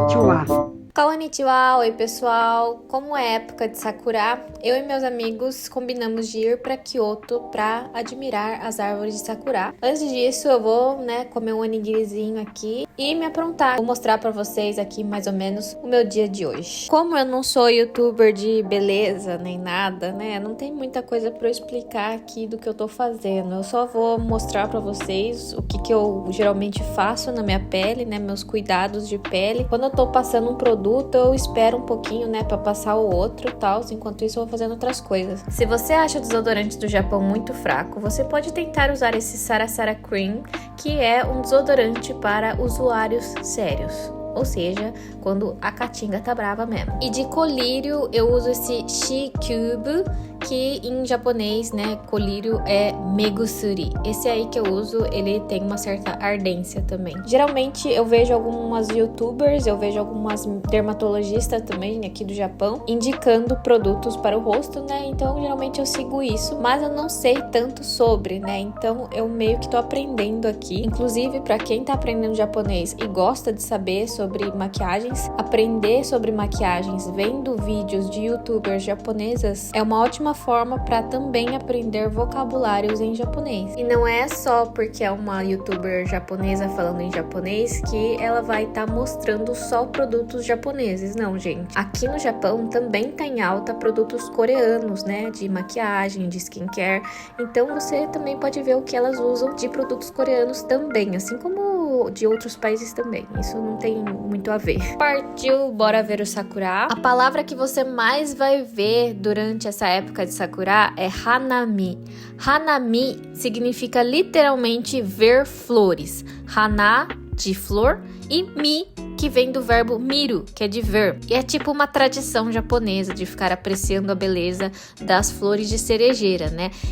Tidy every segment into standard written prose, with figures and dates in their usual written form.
Konnichiwa. Konnichiwa, oi pessoal! Como é época de Sakura, eu e meus amigos combinamos de ir para Kyoto para admirar as árvores de Sakura. Antes disso, eu vou, comer um onigirizinho aqui e me aprontar. Vou mostrar para vocês aqui mais ou menos o meu dia de hoje. Como eu não sou youtuber de beleza nem nada, não tem muita coisa para eu explicar aqui do que eu tô fazendo. Eu só vou mostrar para vocês o que eu geralmente faço na minha pele, meus cuidados de pele. Quando eu tô passando um produto, eu espero um pouquinho, para passar o outro e tal. Enquanto isso, eu vou fazendo outras coisas. Se você acha o desodorante do Japão muito fraco, você pode tentar usar esse Sarasara Cream, que é um desodorante para usuários sérios. Ou seja, quando a caatinga tá brava mesmo. E de colírio, eu uso esse She-Cube, que em japonês, colírio é Megusuri. Esse aí que eu uso, ele tem uma certa ardência também. Geralmente, eu vejo algumas youtubers, eu vejo algumas dermatologistas também aqui do Japão, indicando produtos para o rosto, Então, geralmente eu sigo isso, mas eu não sei tanto sobre, Então, eu meio que tô aprendendo aqui. Inclusive, para quem tá aprendendo japonês e gosta de saber sobre maquiagens, aprender sobre maquiagens vendo vídeos de youtubers japonesas é uma ótima forma para também aprender vocabulários em japonês. E não é só porque é uma youtuber japonesa falando em japonês que ela vai estar mostrando só produtos japoneses, não, gente. Aqui no Japão também tá em alta produtos coreanos, de maquiagem, de skincare. Então você também pode ver o que elas usam de produtos coreanos também, assim como de outros países também. Isso não tem muito a ver. Partiu, bora ver o Sakura. A palavra que você mais vai ver durante essa época de Sakura é Hanami. Hanami significa literalmente ver flores. Hana, de flor, e mi, que vem do verbo miru, que é de ver. E é tipo uma tradição japonesa de ficar apreciando a beleza das flores de cerejeira,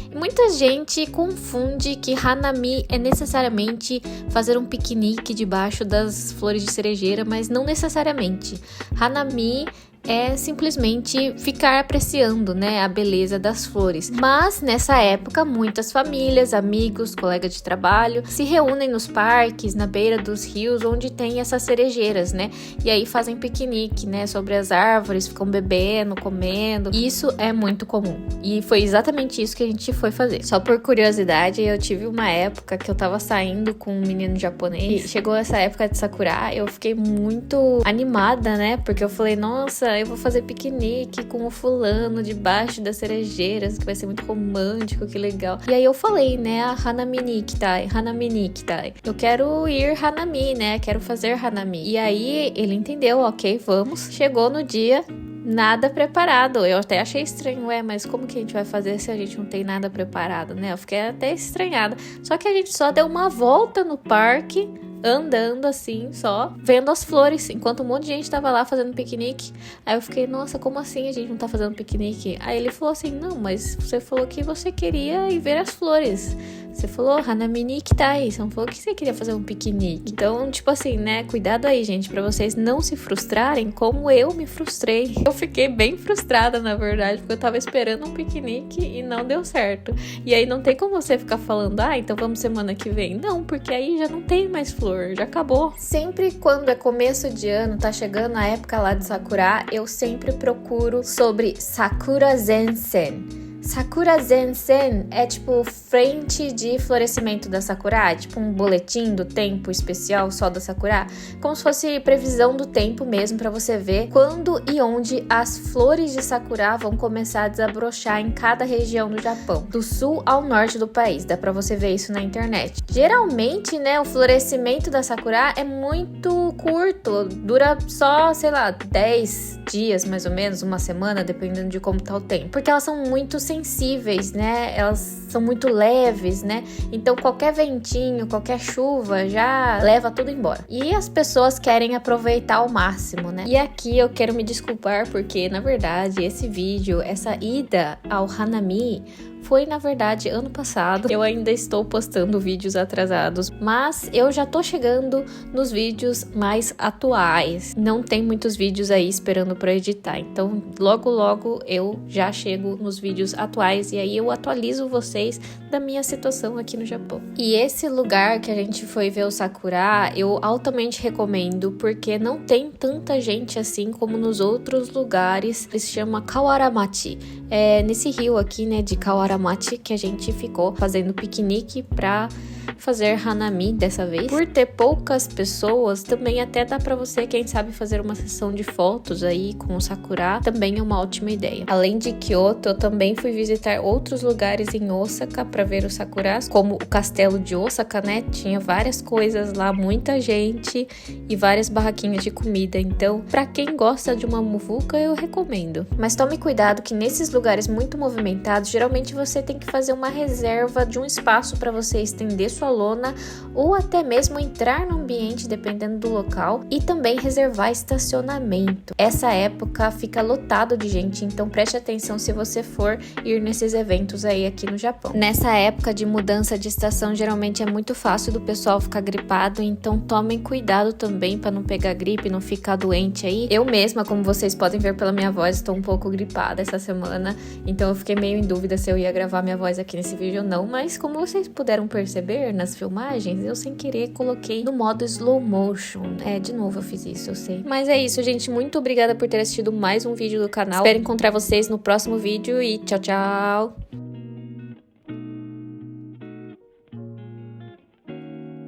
E muita gente confunde que Hanami é necessariamente fazer um piquenique debaixo das flores de cerejeira, mas não necessariamente. Hanami é simplesmente ficar apreciando, a beleza das flores. Mas nessa época, muitas famílias, amigos, colegas de trabalho se reúnem nos parques, na beira dos rios, onde tem essas cerejeiras, E aí fazem piquenique, sobre as árvores, ficam bebendo, comendo. Isso é muito comum. E foi exatamente isso que a gente foi fazer. Só por curiosidade, eu tive uma época que eu tava saindo com um menino japonês. E chegou essa época de Sakura, eu fiquei muito animada, Porque eu falei, nossa, eu vou fazer piquenique com o fulano debaixo das cerejeiras, que vai ser muito romântico, que legal. E aí eu falei, a Hanami Nikitai. Eu quero ir Hanami, quero fazer Hanami. E aí ele entendeu, ok, vamos. Chegou no dia, nada preparado. Eu até achei estranho, mas como que a gente vai fazer se a gente não tem nada preparado, Eu fiquei até estranhada. Só que a gente só deu uma volta no parque, andando assim, só vendo as flores, enquanto um monte de gente tava lá fazendo piquenique. Aí eu fiquei, nossa, como assim a gente não tá fazendo piquenique? Aí ele falou assim, não, mas você falou que você queria ir ver as flores. Você falou Hanami Nikitai, você não falou que você queria fazer um piquenique. Então, tipo assim, cuidado aí, gente, pra vocês não se frustrarem como eu me frustrei. Eu fiquei bem frustrada, na verdade, porque eu tava esperando um piquenique e não deu certo. E aí não tem como você ficar falando, então vamos semana que vem. Não, porque aí já não tem mais flor, já acabou. Sempre quando é começo de ano, tá chegando a época lá de Sakura, eu sempre procuro sobre Sakura Zensen. Sakura Zensen é tipo frente de florescimento da Sakura, tipo um boletim do tempo especial só da Sakura, como se fosse previsão do tempo mesmo, pra você ver quando e onde as flores de Sakura vão começar a desabrochar em cada região do Japão, do sul ao norte do país. Dá pra você ver isso na internet. Geralmente, o florescimento da Sakura é muito curto, dura só, 10 dias mais ou menos, uma semana, dependendo de como tá o tempo, porque elas são muito sensíveis, Elas são muito leves, Então qualquer ventinho, qualquer chuva já leva tudo embora. E as pessoas querem aproveitar ao máximo, E aqui eu quero me desculpar porque, na verdade, esse vídeo, essa ida ao Hanami foi na verdade ano passado. Eu ainda estou postando vídeos atrasados, mas eu já tô chegando nos vídeos mais atuais. Não tem muitos vídeos aí esperando para editar, então logo eu já chego nos vídeos atuais e aí eu atualizo vocês da minha situação aqui no Japão. E esse lugar que a gente foi ver o sakura, eu altamente recomendo, porque não tem tanta gente assim como nos outros lugares. Ele se chama Kawaramachi. É nesse rio aqui, né, de Kawaramachi, que a gente ficou fazendo piquenique pra fazer hanami dessa vez. Por ter poucas pessoas, também até dá pra você, quem sabe, fazer uma sessão de fotos aí com o sakura, também é uma ótima ideia. Além de Kyoto, eu também fui visitar outros lugares em Osaka pra ver os sakuras, como o castelo de Osaka, né? Tinha várias coisas lá, muita gente e várias barraquinhas de comida. Então, pra quem gosta de uma muvuca, eu recomendo. Mas tome cuidado que nesses lugares muito movimentados, geralmente você tem que fazer uma reserva de um espaço para você estender sua lona ou até mesmo entrar no ambiente, dependendo do local, e também reservar estacionamento. Essa época fica lotado de gente, então preste atenção se você for ir nesses eventos aí aqui no Japão. Nessa época de mudança de estação, geralmente é muito fácil do pessoal ficar gripado, então tomem cuidado também para não pegar gripe, não ficar doente aí. Eu mesma, como vocês podem ver pela minha voz, estou um pouco gripada essa semana, então eu fiquei meio em dúvida se eu ia gravar minha voz aqui nesse vídeo ou não, mas como vocês puderam perceber nas filmagens, eu sem querer coloquei no modo slow motion. De novo eu fiz isso, eu sei. Mas é isso, gente, muito obrigada por ter assistido mais um vídeo do canal. Espero encontrar vocês no próximo vídeo e tchau, tchau!